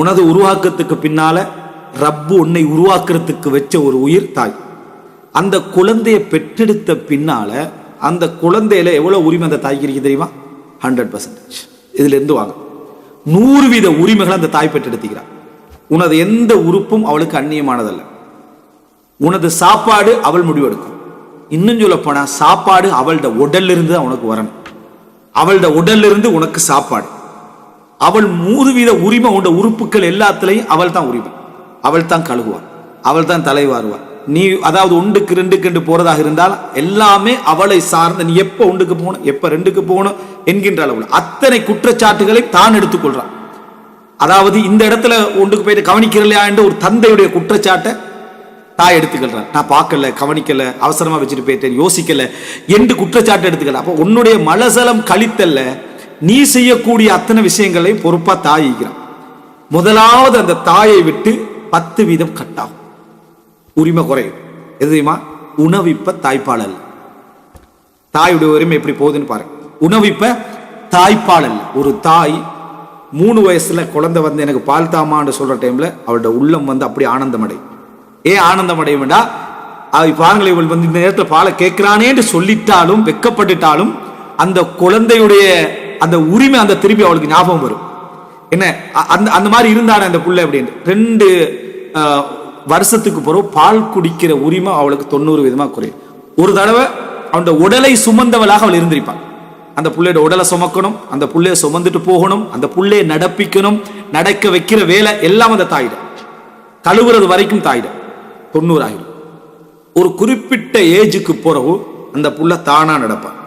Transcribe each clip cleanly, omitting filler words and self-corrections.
உனது உருவாக்கத்துக்கு பின்னால ரப்பு உன்னை உருவாக்குறதுக்கு வச்ச ஒரு உயிர் தாய். அந்த குழந்தையை பெற்றெடுத்த பின்னால அந்த குழந்தையில எவ்வளவு உரிமை அந்த தாய்க்கு இருக்கு தெரியுமா? 100%. இதுல இருந்து வாங்க 100% உரிமைகளை அந்த தாய் பெற்றெடுத்துக்கிறான். உனது எந்த உறுப்பும் அவளுக்கு அந்நியமானதல்ல. உனது சாப்பாடு அவள் முடிவெடுக்கும். இன்னும் சொல்ல போனா சாப்பாடு அவளோட உடல்ல இருந்து உனக்கு வரணும். அவளோட உடல்ல இருந்து உனக்கு சாப்பாடு. அவள் 100% உரிமை. உண்ட உறுப்புகள் எல்லாத்துலையும் அவள் தான் உரிமை. அவள் தான் கழுகுவாள், அவள் தான் தலைவாருவாள். நீ அதாவது 1க்கு 2க்கு போறதாக இருந்தால் எல்லாமே அவளை சார்ந்த. நீ எப்ப 1க்கு போகணும், எப்ப 2க்கு போகணும் என்கின்ற அளவில் அத்தனை குற்றச்சாட்டுகளை தான் எடுத்துக்கொள்றான். அதாவது இந்த இடத்துல 1க்கு போயிட்டு கவனிக்கிறலையா என்ற ஒரு தந்தையுடைய குற்றச்சாட்டை தாய் எடுத்துக்கிறான். நான் பார்க்கல, கவனிக்கல, அவசரமா வச்சுட்டு போயிட்டேன், யோசிக்கல என்று குற்றச்சாட்டு எடுத்துக்கல. அப்ப உன்னுடைய மலசலம் கழித்தல்ல நீ செய்யக்கூடிய அத்தனை விஷயங்களை பொறுப்பா தாயிக்கிறான். முதலாவது அந்த தாயை விட்டு 10% கட்டாகும், உரிமை குறையும். எது தெரியுமா? உணவிப்ப தாய்ப்பால் அல்ல. தாயுடைய உரிமை எப்படி போகுதுன்னு பாருங்க. உணவிப்ப தாய்ப்பால் அல்ல. ஒரு தாய் 3 வயசுல குழந்தை வந்து எனக்கு பால் தாமான்னு சொல்ற டைம்ல அவளோட உள்ளம் வந்து அப்படி ஆனந்தம் அடையும். ஏன் ஆனந்தம் அடைய வேண்டாம்? பாருங்களேன், இவள் வந்து இந்த நேரத்தில் பாலை கேட்கிறானேன்னு சொல்லிட்டாலும் வெக்கப்பட்டுட்டாலும் அந்த குழந்தையுடைய அந்த உரிமை அந்த திருப்பி அவளுக்கு ஞாபகம் வரும். என்ன அந்த மாதிரி இருந்தானே அந்த புள்ள அப்படின்னு 2 வருஷத்துக்கு பிறகு பால் குடிக்கிற உரிமை அவளுக்கு 90% குறையும். ஒரு தடவை அவனோட உடலை சுமந்தவளாக அவள் இருந்திருப்பாள். அந்த புள்ளையோட உடலை சுமக்கணும், அந்த புள்ளைய சுமந்துட்டு போகணும், அந்த புள்ளைய நடப்பிக்கணும், நடக்க வைக்கிற வேலை எல்லாம் அந்த தாயிடம். கழுவுறது வரைக்கும் தாயிடம் 90 ஆயிடும். ஒரு குறிப்பிட்ட ஏஜுக்கு பிறகு அந்த புள்ள தானா நடப்பான்.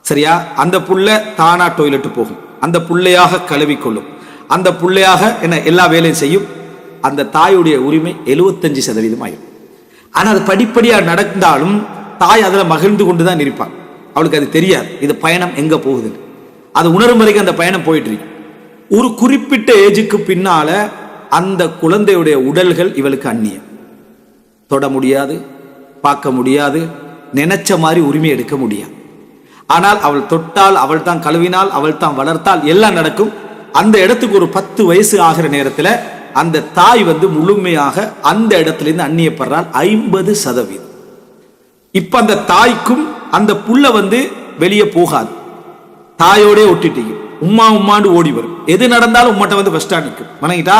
சரியா? அந்த புள்ள தானா டாய்லெட் போகும், அந்த புள்ளையாக கழுவிக்கொள்ளும், அந்த புள்ளையாக என்ன எல்லா வேலையும் செய்யும். அந்த தாயுடைய உரிமை 75% ஆயிடும். ஆனா அது படிப்படியா நடந்தாலும் தாய் அதுல மகிழ்ந்து கொண்டுதான் இருப்பான். அவளுக்கு அது தெரியாது இது பயணம் எங்க போகுதுன்னு. அது உணரும் வரைக்கும் அந்த பயணம் போயிட்டு இருக்கு. ஒரு குறிப்பிட்ட ஏஜுக்கு பின்னால அந்த குழந்தையுடைய உடல்கள் இவளுக்கு அந்நியம். தொட முடியாது, பார்க்க முடியாது, நினைச்ச மாதிரி உரிமை எடுக்க முடியாது. ஆனால் அவள் தொட்டால், அவள் தான் கழுவினால், அவள் தான் வளர்த்தால், எல்லாம் நடக்கும். அந்த இடத்துக்கு ஒரு 10 வயசு ஆகிற நேரத்தில் அந்த தாய் வந்து முழுமையாக அந்த இடத்துல இருந்து அந்நியப்படுறாள் 50%. இப்ப அந்த தாய்க்கும் அந்த புள்ள வந்து வெளியே போகாது, தாயோட ஒட்டிட்டு உம்மா உம்மாண்டு ஓடி வரும். எது நடந்தாலும் உம்மட்ட வந்து ஃபர்ஸ்டா நிற்கும். வணங்கிட்டா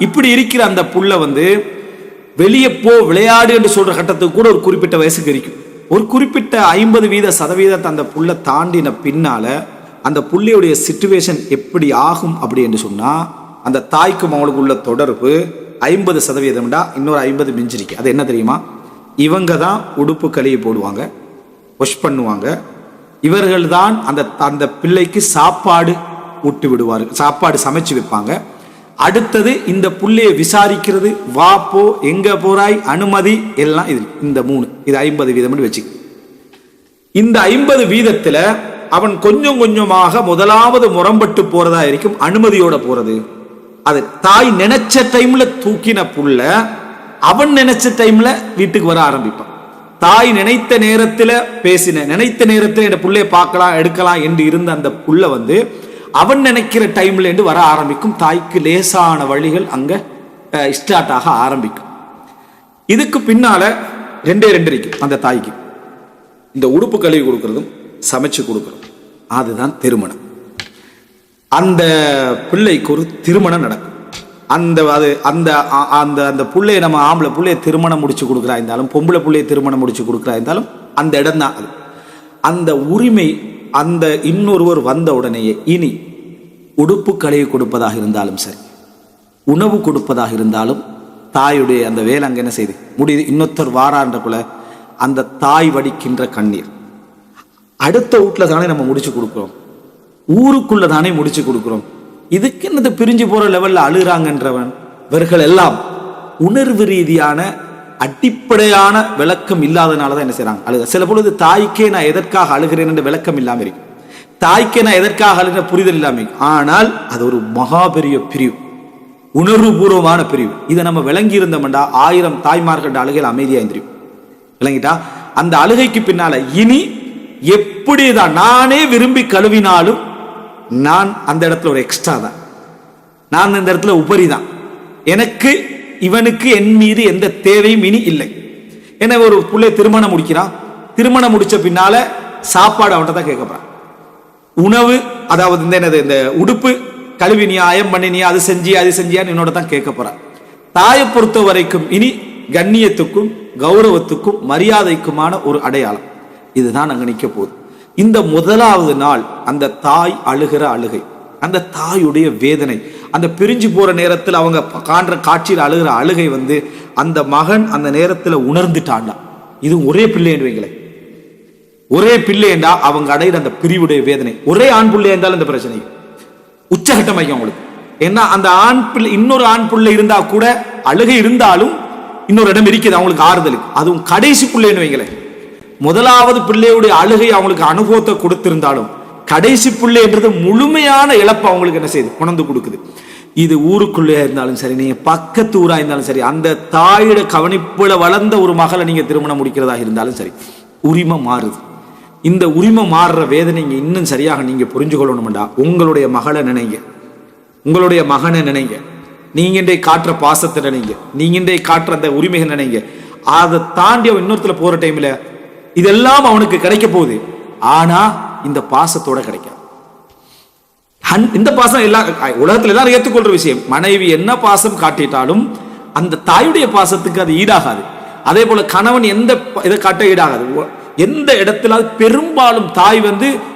இப்படி இருக்கிற அந்த புள்ள வந்து வெளியே போ விளையாடு என்று சொல்ற கட்டத்துக்கு கூட ஒரு குறிப்பிட்ட வயசுக்கு இருக்கும். ஒரு குறிப்பிட்ட 50% அந்த புள்ள தாண்டின பின்னால அந்த புள்ளையுடைய சிச்சுவேஷன் எப்படி ஆகும் அப்படி என்று சொன்னா, அந்த தாய்க்கும் அவளுக்கு உள்ள தொடர்பு 50%, இன்னொரு 50 மிஞ்சிருக்கு. அது என்ன தெரியுமா? இவங்க தான் உடுப்பு கழுவி போடுவாங்க, வாஷ் பண்ணுவாங்க. இவர்கள் தான் அந்த பிள்ளைக்கு சாப்பாடு ஊட்டி விடுவார்கள், சாப்பாடு சமைச்சு வைப்பாங்க. அடுத்தது இந்த புள்ளையை விசாரிக்கிறது, வா போ, எங்க போறாய், அனுமதி எல்லாம் இது. இந்த 3 இது 50% வச்சுக்க. இந்த 50%த்துல அவன் கொஞ்சம் கொஞ்சமாக முதலாவது முரம்பட்டு போறதா இருக்கும், அனுமதியோட போறது. அது தாய் நினைச்ச டைம்ல தூக்கின புள்ள அவன் நினைச்ச டைம்ல வீட்டுக்கு வர ஆரம்பிப்பான். தாய் நினைத்த நேரத்துல பேசின, நினைத்த நேரத்துல இந்த புள்ளைய பார்க்கலாம் எடுக்கலாம் என்று இருந்த அந்த புள்ள வந்து அவன் நினைக்கிற டைம்ல இருந்து வர ஆரம்பிக்கும். தாய்க்கு லேசான வழிகள் அங்க ஸ்டார்ட் ஆக ஆரம்பிக்கும். இதுக்கு பின்னால 2 இருக்கு அந்த தாய்க்கு. இந்த உடுப்பு கழுவி கொடுக்கறதும் சமைச்சு கொடுக்கறதும் அதுதான் திருமணம். அந்த பிள்ளைக்கு ஒரு திருமணம் நடக்கும். அந்த பிள்ளைய நம்ம ஆம்பளை பிள்ளைய திருமணம் முடிச்சு கொடுக்குறா இருந்தாலும், பொம்பளை பிள்ளைய திருமணம் முடிச்சு கொடுக்குறா இருந்தாலும் அந்த இடம் தான் அது. அந்த உரிமை அந்த இன்னொருவர் வந்த உடனேயே இனி உடுப்பு கழுவி கொடுப்பதாக இருந்தாலும் சரி, உணவு கொடுப்பதாக இருந்தாலும் தாயுடைய அந்த வேலை அங்கே என்ன செய்து முடியுது. இன்னொருத்தர் வாரான்றக்குள்ள அந்த தாய் வடிக்கின்ற கண்ணீர் அடுத்த வீட்டில் தானே நம்ம முடிச்சு கொடுக்குறோம், ஊருக்குள்ள தானே முடிச்சு கொடுக்குறோம். இதுக்கு என்னது பிரிஞ்சு போற லெவல்ல அழுகிறாங்கன்றவன் இவர்கள் எல்லாம் உணர்வு ரீதியான அடிப்படையான விளக்கம் இல்லாதனாலதான் என்ன செய்யறாங்க, அழுக. சில பொழுது தாய்க்கே நான் எதற்காக அழுகிறேன் என்ற விளக்கம் இல்லாம இருக்கு, தாய்க்கே நான் எதற்காக அழுகிற புரிதல் இல்லாம இருக்கு. ஆனால் அது ஒரு மகா பெரிய பிரிவு, உணர்வுபூர்வமான பிரிவு. இதை நம்ம விளங்கி இருந்தோம்டா 1000 தாய்மார்கள் அழுகையில் அமைதியா இருந்திரும். விளங்கிட்டா? அந்த அழுகைக்கு பின்னால இனி எப்படிதான் நானே விரும்பி கழுவினாலும் நான் அந்த இடத்துல ஒரு எக்ஸ்ட்ரா தான். நான் இந்த இடத்துல உபரிதான், எனக்கு இவனுக்கு என் மீது எந்த தேவையும் இனி இல்லை. எனவே ஒரு பிள்ளை திருமணம் முடிக்கிறான், திருமணம் முடிச்ச பின்னால சாப்பாடு அவன்கிட்ட தான் கேட்கப்படுறான். உணவு, அதாவது இந்த உடுப்பு கழுவி நீ அயம் பண்ணினியா, அது செஞ்சியான்னு என்னோட தான் கேட்க போறான். தாயை பொறுத்த வரைக்கும் இனி கண்ணியத்துக்கும் கௌரவத்துக்கும் மரியாதைக்குமான ஒரு அடையாளம். இதுதான் அங்க நிக்க போகுது. இந்த முதலாவது நாள் அந்த தாய் அழுகிற அழுகை, அந்த தாயுடைய வேதனை, அந்த பிரிஞ்சு போற நேரத்தில் அவங்க காண்ற காட்சியில் அழுகிற அழுகை அந்த மகன் அந்த நேரத்தில் உணர்ந்துட்டான்டா. இது ஒரே பிள்ளைன்றீங்களே, ஒரே பிள்ளை என்றா அவங்க அடைகிற அந்த பிரிவுடைய வேதனை. ஒரே ஆண் பிள்ளை என்றால் இந்த பிரச்சனை உச்சகட்டமாய்க்கும் அவங்களுக்கு. ஏன்னா அந்த ஆண் பிள்ளை, இன்னொரு ஆண் பிள்ளை இருந்தா கூட அழுகை இருந்தாலும் இன்னொரு இடம் இருக்குது அவங்களுக்கு ஆறுதலுக்கு. அதுவும் கடைசி பிள்ளைன்னு வைங்களேன், முதலாவது பிள்ளையுடைய அழுகை அவங்களுக்கு அனுபவத்தை கொடுத்திருந்தாலும் கடைசி பிள்ளை என்றது முழுமையான இழப்பு அவங்களுக்கு என்ன செய்யுது, உணர்ந்து கொடுக்குது. இது ஊருக்குள்ளே இருந்தாலும் சரி, நீங்க பக்கத்து ஊரா இருந்தாலும் சரி, அந்த தாயோட கவனிப்புல வளர்ந்த ஒரு மகளை நீங்க திருமணம் முடிக்கிறதா இருந்தாலும் சரி, உரிமை மாறுது. இந்த உரிமை மாறுற வேதனை இன்னும் சரியாக நீங்க புரிஞ்சு கொள்ளணும்டா. உங்களுடைய மகளை நினைங்க, உங்களுடைய மகனை நினைங்க, நீங்க இன்றைய காட்டுற பாசத்தை நினைங்க, நீங்க இன்றைய காட்டுற அந்த உரிமைகள் நினைங்க. அதை தாண்டி அவன் இன்னொருத்துல போற டைம்ல இதெல்லாம் அவனுக்கு கிடைக்க போகுது. ஆனா இந்த பாசத்தோட கிடைக்கும். இந்த பாசம் எல்லா உலகத்துல எல்லாரும் ஏற்றுக்கொள்ற விஷயம். மனைவி என்ன பாசம் காட்டிட்டாலும் அந்த தாயுடைய பாசத்துக்கு அது ஈடாகாது. அதே போல கணவன் எந்த இதை காட்ட ஈடாகாது. எந்த இடத்துல பெரும்பாலும் தாய்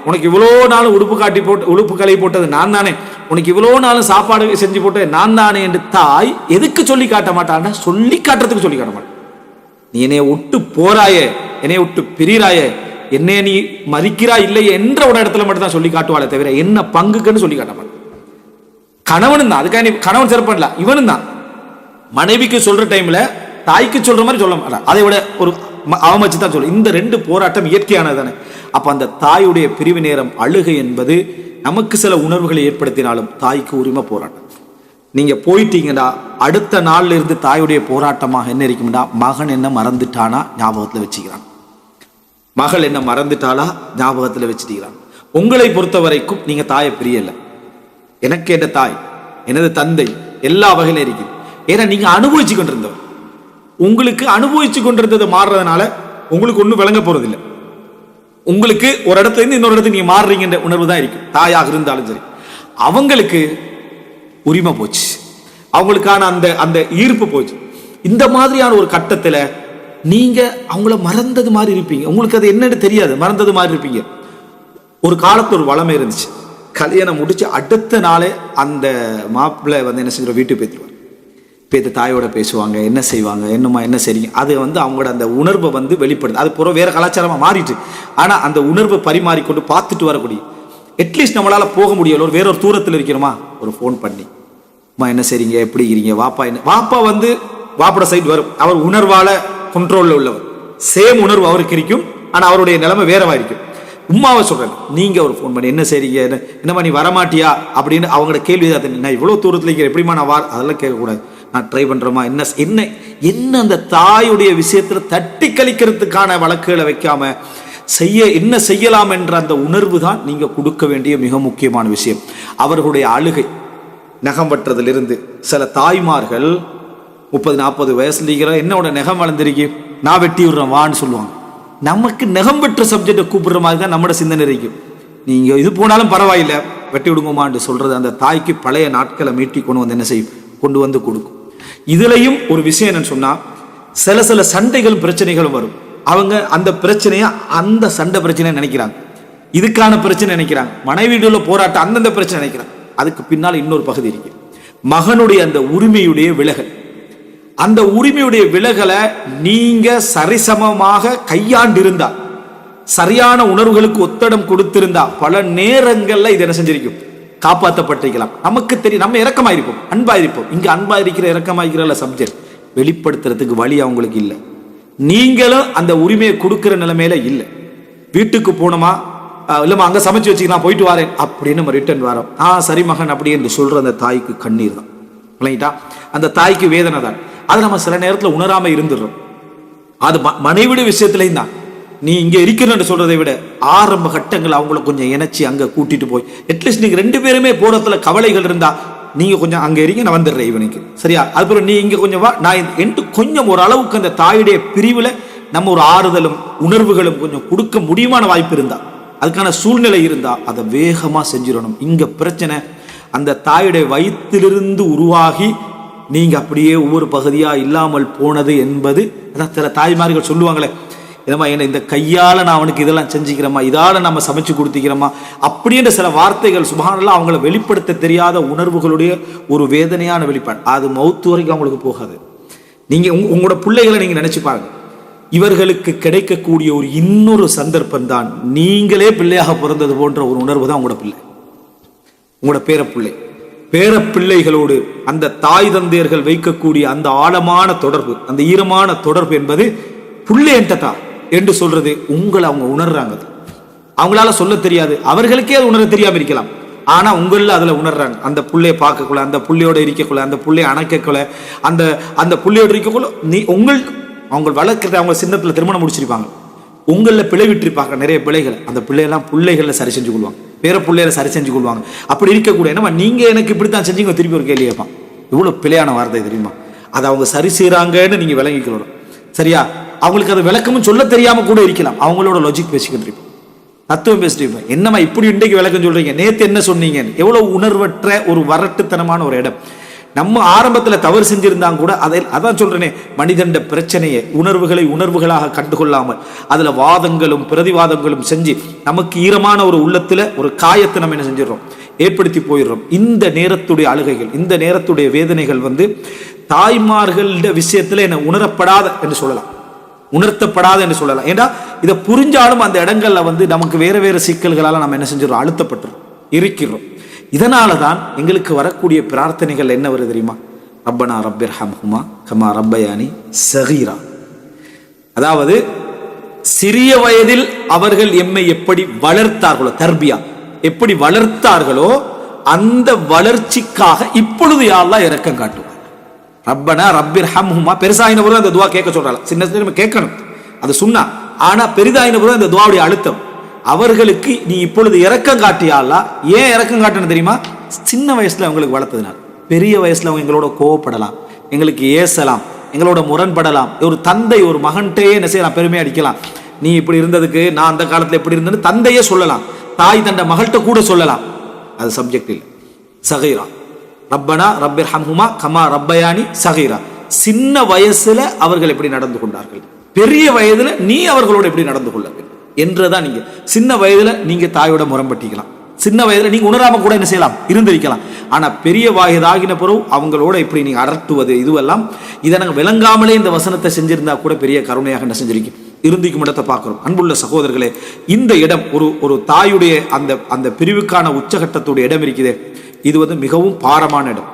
உனக்கு இவ்வளோ நாளும் உடுப்பு கலை போட்டது நான் தானே, உனக்கு இவ்வளோ நாளும் சாப்பாடு செஞ்சு போட்டது நான் தானே என்று தாய் எதுக்கு சொல்லி காட்ட மாட்டான்னா, சொல்லி காட்டுறதுக்கு சொல்லி காட்ட மாட்டான். நீ என்னைய விட்டு போறாயே, என்னைய விட்டு பிரிறாயே, என்னைய நீ மதிக்கிறா இல்லை என்ற ஒரு இடத்துல மட்டும் தான் சொல்லி காட்டுவாளே தவிர என்ன பங்குக்குன்னு சொல்லி காட்ட மாட்டான். கணவனும் தான், அதுக்காக நீ கணவன் சிறப்படல, இவனும் தான் மனைவிக்கு சொல்ற டைம்ல தாய்க்கு சொல்ற மாதிரி சொல்ல மாட்டான். அதை விட ஒரு அவமச்சு தான் சொல்லும். இந்த ரெண்டு போராட்டம் இயற்கையானது தானே. அப்ப அந்த தாயுடைய பிரிவு நேரம் அழுகை என்பது நமக்கு சில உணர்வுகளை ஏற்படுத்தினாலும் தாய்க்கு உரிமை போராட்டம். நீங்க போயிட்டீங்கன்னா அடுத்த நாள்ல இருந்து தாயுடைய போராட்டமாக என்ன இருக்கும்னா, மகன் என்ன மறந்துட்டானா ஞாபகத்துல வச்சுக்கிறான், மகள் என்ன மறந்துட்டாளா ஞாபகத்துல வச்சுக்கிறான். உங்களை பொறுத்த வரைக்கும் நீங்க தாயை பிரியல, எனக்கு என்ன தாய், எனது தந்தை எல்லா வகையிலும் இருக்குது. ஏன்னா நீங்க அனுபவிச்சு கொண்டிருந்தவர், உங்களுக்கு அனுபவிச்சு கொண்டிருந்தது மாறுறதுனால உங்களுக்கு ஒன்றும் விளங்க போறது இல்லை. உங்களுக்கு ஒரு இடத்துல இருந்து இன்னொரு இடத்துக்கு நீங்க மாறுறீங்கன்ற உணர்வு தான் இருக்கு. தாயாக இருந்தாலும் சரி, அவங்களுக்கு உரிமை போச்சு, அவங்களுக்கான அந்த அந்த ஈர்ப்பு போச்சு. இந்த மாதிரியான ஒரு கட்டத்துல நீங்க அவங்கள மறந்தது மாதிரி இருப்பீங்க. உங்களுக்கு அது என்னன்னு தெரியாது, மறந்தது மாதிரி இருப்பீங்க. ஒரு காலத்துல ஒரு வளமை இருந்துச்சு, கல்யாணம் முடிச்சு அடுத்த நாளே அந்த மாப்பிள்ளை என்ன செஞ்ச வீட்டுக்கு போயிடுவார். பேத்து தாயோட பேசுவாங்க, என்ன செய்வாங்க, என்னம்மா என்ன செய்றீங்க, அது அவங்களோட அந்த உணர்வை வெளிப்படுது. அது புறம் வேற கலாச்சாரமா மாறிட்டு, ஆனா அந்த உணர்வை பரிமாறிக்கொண்டு பார்த்துட்டு வரக்கூடிய, அட்லீஸ்ட் நம்மளால போக முடியல, ஒரு வேற ஒரு தூரத்தில் இருக்கிறோமா, ஒரு ஃபோன் பண்ணி அம்மா என்ன செய்றீங்க, எப்படி இருக்கிறீங்க, வாப்பா என்ன, வாப்பா வாப்பட சைடு வரும், அவர் உணர்வால கண்ட்ரோல்ல உள்ளவர், சேம் உணர்வு அவருக்கு இருக்கும், ஆனா அவருடைய நிலைமை வேறவா இருக்கும். உம்மாவை சொல்றேன், நீங்க ஒரு ஃபோன் பண்ணி என்ன செய்றீங்க, என்னம்மா நீ வரமாட்டியா அப்படின்னு அவங்களோட கேள்வி தான். நான் இவ்வளவு தூரத்துல இருக்கிற எப்படிமா நான் அதெல்லாம் கேட்கக்கூடாது, நான் ட்ரை பண்றோமா, என்ன என்ன என்ன அந்த தாயுடைய விஷயத்துல தட்டி கழிக்கிறதுக்கான வழக்குகளை வைக்காம என்ன செய்யலாம் என்ற அந்த உணர்வு தான் நீங்க கொடுக்க வேண்டிய மிக முக்கியமான விஷயம். அவர்களுடைய அழுகை, நகம் வெட்டுறதிலிருந்து சில தாய்மார்கள் 30-40 வயசுல என்னோட நகம் வளர்ந்துருக்கு, நான் வெட்டி விடுறேன் வான்னு சொல்லுவாங்க. நமக்கு நகம் வெட்டுற சப்ஜெக்டை கூப்பிடுற மாதிரி தான் நம்மளோட சிந்தனை இருக்கும். நீங்க இது போனாலும் பரவாயில்லை வெட்டி விடுங்கம்மான்னு சொல்றது அந்த தாய்க்கு பழைய நாட்களை மீட்டி கொண்டு என்ன செய்யும், கொண்டு வந்து கொடுக்கும். இதுலயும் ஒரு விஷயம் என்னன்னு சொன்னா, சில சண்டைகளும் பிரச்சனைகளும் வரும். அவங்க அந்த பிரச்சனைய அந்த சண்டை பிரச்சனை நினைக்கிறாங்க, இதுக்கான பிரச்சனை நினைக்கிறாங்க, மனைவியுடைய போராட்டம் அந்தந்த பிரச்சனை நினைக்கிறாங்க. அதுக்கு பின்னால் இன்னொரு பகுதி இருக்கு, மகனுடைய அந்த உரிமையுடைய விலகல். அந்த உரிமையுடைய விலகலை நீங்க சரிசமமாக கையாண்டிருந்தா, சரியான உணர்வுகளுக்கு ஒத்தடம் கொடுத்திருந்தா, பல நேரங்கள்ல இது என்ன செஞ்சிருக்கும், காப்பாற்றப்பட்டிருக்கலாம். நமக்கு தெரியும், நம்ம இறக்கமாயிருப்போம், அன்பாயிருப்போம். இங்க அன்பாயிருக்கிற இறக்கமாயிருக்கிற சப்ஜெக்ட் வெளிப்படுத்துறதுக்கு வழி அவங்களுக்கு இல்லை. நீங்களும் அந்த உரிமையை கொடுக்கிற நிலைமையில இல்லை. வீட்டுக்கு போனோமா, இல்லம்மா அங்க சமைச்சு வச்சுக்கலாம் போயிட்டு வரேன் அப்படின்னு நம்ம ரிட்டர்ன் வரோம். சரி மகன் அப்படி என்று சொல்ற அந்த தாய்க்கு கண்ணீர் தான், இல்லைங்களா? அந்த தாய்க்கு வேதனை தான். அதை நம்ம சில நேரத்தில் உணராம இருந்துடுறோம். அது மனைவிட விஷயத்திலையும் தான். நீ இங்க இருக்கிறன்னு சொல்றதை விட ஆரம்ப கட்டங்கள் அவங்கள கொஞ்சம் இணைச்சி அங்க கூட்டிட்டு போய், அட்லீஸ்ட் நீங்க 2 பேருமே போறதுல கவலைகள் இருந்தா நீங்க கொஞ்சம் அங்க இருங்க, நான் வந்துடுறேன் இவனுக்கு, சரியா? அதுக்கப்புறம் நீ இங்க கொஞ்சம் வா, நான் என்று கொஞ்சம் ஒரு அளவுக்கு அந்த தாயுடைய பிரிவுல நம்ம ஒரு ஆறுதலும் உணர்வுகளும் கொஞ்சம் கொடுக்க முடியுமான வாய்ப்பு இருந்தா, அதுக்கான சூழ்நிலை இருந்தா அதை வேகமா செஞ்சிடணும். இங்க பிரச்சனை அந்த தாயுடைய வயிற்றிலிருந்து உருவாகி நீங்க அப்படியே ஒவ்வொரு பகுதியா இல்லாமல் போனது என்பது. அதான் சில தாய்மார்கள் சொல்லுவாங்களே, என்னம்மா என்ன இந்த கையால நான் அவனுக்கு இதெல்லாம் செஞ்சுக்கிறோமா, இதால நம்ம சமைச்சு கொடுத்துக்கிறோமா அப்படின்ற சில வார்த்தைகள் சுபஹானல்லாஹ் அவங்கள வெளிப்படுத்த தெரியாத உணர்வுகளுடைய ஒரு வேதனையான வெளிப்பாடு. அது மௌத்து வரைக்கும் அவங்களுக்கு போகாது. நீங்க உங்களோட பிள்ளைகளை நீங்க நினைச்சு பாருங்க. இவர்களுக்கு கிடைக்கக்கூடிய ஒரு இன்னொரு சந்தர்ப்பம் தான் நீங்களே பிள்ளையாக பிறந்தது போன்ற ஒரு உணர்வு தான் உங்களோட பிள்ளை, உங்களோட பேரப்பிள்ளை. பேரப்பிள்ளைகளோடு அந்த தாய் தந்தையர்கள் வைக்கக்கூடிய அந்த ஆழமான தொடர்பு, அந்த ஈரமான தொடர்பு என்பது புள்ளை என்டதா என்று சொல்றது உங்களை அவங்க உணர்றாங்க. அவங்களால சொல்ல தெரியாது, அவர்களுக்கே அது உணர தெரியாம இருக்கலாம். ஆனா உங்கள அதுல உணர்றாங்க. அந்த புள்ளைய பார்க்கக்குள்ள, அந்த புள்ளையோட இருக்கக்குள்ள, அந்த புள்ளைய அணைக்கக்குள்ள, அந்த அந்த புள்ளையோட இருக்கக்குள்ள நீ அவங்க வளர்க்கறத அவங்க சின்னத்துல திருமணம் முடிச்சிருப்பாங்க, உங்களில் பிழை விட்டுருப்பாங்க நிறைய பிள்ளைகள். அந்த பிள்ளையெல்லாம் பிள்ளைகளை சரி செஞ்சு கொள்வாங்க, பேர பிள்ளைகளை சரி செஞ்சு கொள்வாங்க. அப்படி இருக்கக்கூடிய என்னமா நீங்க எனக்கு இப்படித்தான் செஞ்சீங்க, திருப்பி ஒரு கேள்வி கேட்பான். இவ்வளவு பிழையான வார்த்தை தெரியுமா? அதை அவங்க சரி செய்யறாங்கன்னு நீங்க விளங்கிக்கணும், சரியா? அவங்களுக்கு அது விளக்கமும் சொல்ல தெரியாம கூட இருக்கலாம். அவங்களோட லாஜிக் பேசிக்கிட்டு இருப்போம், தத்துவம் பேசிட்டு இருப்போம். என்னமா இப்படி இன்றைக்கு விளக்கம் சொல்றீங்க, நேத்து என்ன சொன்னீங்க? எவ்வளவு உணர்வற்ற ஒரு வரட்டுத்தனமான ஒரு இடம். நம்ம ஆரம்பத்துல தவறு செஞ்சிருந்தாங்க கூட அதான் சொல்றேனே, மனிதண்ட பிரச்சனையை உணர்வுகளை உணர்வுகளாக கண்டுகொள்ளாமல் அதுல வாதங்களும் பிரதிவாதங்களும் செஞ்சு நமக்கு ஈரமான ஒரு உள்ளத்துல ஒரு காயத்தை நம்ம என்ன செஞ்சிடறோம், ஏற்படுத்தி போயிடுறோம். இந்த நேரத்துடைய அழுகைகள், இந்த நேரத்துடைய வேதனைகள் தாய்மார்கள விஷயத்துல என்ன உணரப்படாத என்று சொல்லலாம், உணர்த்தப்படாத என்று சொல்லலாம். ஏன்னா இதை புரிஞ்சாலும் அந்த இடங்கள்ல நமக்கு வேற வேற சிக்கல்களால நம்ம என்ன செஞ்சிடறோம், அழுத்தப்பட்டுறோம், இருக்கிறோம். இதனால தான் எங்களுக்கு வரக்கூடிய பிரார்த்தனைகள் என்ன வருது தெரியுமா? ரப்பனா ரப்பிர்ஹம்ஹுமா கமா ரப்பயானி ஸகீரா. அதாவது சிறிய வயதில் அவர்கள் எம்மை எப்படி வளர்த்தார்களோ, தர்பியா எப்படி வளர்த்தார்களோ அந்த வளர்ச்சிக்காக இப்பொழுது யா அல்லாஹ் இரக்கம் காட்டுவார். ரப்பனா ரப்பிர்ஹம்ஹுமா பெருசாயின போது அந்த துவா கேட்க சொல்றாங்க. சின்ன சின்ன கேட்கணும், அது சுன்னா. ஆனா பெரிதாயின போது அந்த துவாவுடைய அழுத்தம், அவர்களுக்கு நீ இப்பொழுது இரக்கம் காட்டியாலா. ஏன் இரக்கம் காட்டணும் தெரியுமா? சின்ன வயசுல அவங்களுக்கு வளர்த்ததுனால. பெரிய வயசுல அவங்க எங்களோட கோவப்படலாம், எங்களுக்கு ஏசலாம், எங்களோட முரண்படலாம். ஒரு தந்தை ஒரு மகன்கிட்டயே என்ன செய்யலாம், பெருமையா அடிக்கலாம். நீ இப்படி இருந்ததுக்கு நான் அந்த காலத்துல எப்படி இருந்தேன்னு தந்தையே சொல்லலாம், தாய் தண்ட மகள்கிட்ட கூட சொல்லலாம். அது சப்ஜெக்ட் இல்லை. சகீரா ரப்பனா ரப்பிர்ஹம்ஹுமா கமா ரப்பயானி சகீரா. சின்ன வயசுல அவர்கள் எப்படி நடந்து கொண்டார்கள், பெரிய வயதுல நீ அவர்களோட எப்படி நடந்து கொள்ள என்றதான். நீங்க சின்ன வயதுல நீங்க தாயோட முரம்பட்டிக்கலாம், சின்ன வயதுல நீங்க உணராம கூட என்ன செய்யலாம், இருந்திருக்கலாம். ஆனா பெரிய வயதாகின பிறகு அவங்களோட இப்படி நீங்க அரட்டுவது இதுவெல்லாம் இதை நாங்கள் விளங்காமலே இந்த வசனத்தை செஞ்சிருந்தா கூட பெரிய கருணையாக என்ன செஞ்சிருக்கோம், இருந்திக்கும் இடத்தை பார்க்கிறோம். அன்புள்ள சகோதரர்களே, இந்த இடம் ஒரு தாயுடைய அந்த அந்த பிரிவுக்கான உச்சகட்டத்துடைய இடம் இருக்குதே, இது மிகவும் பாரமான இடம்.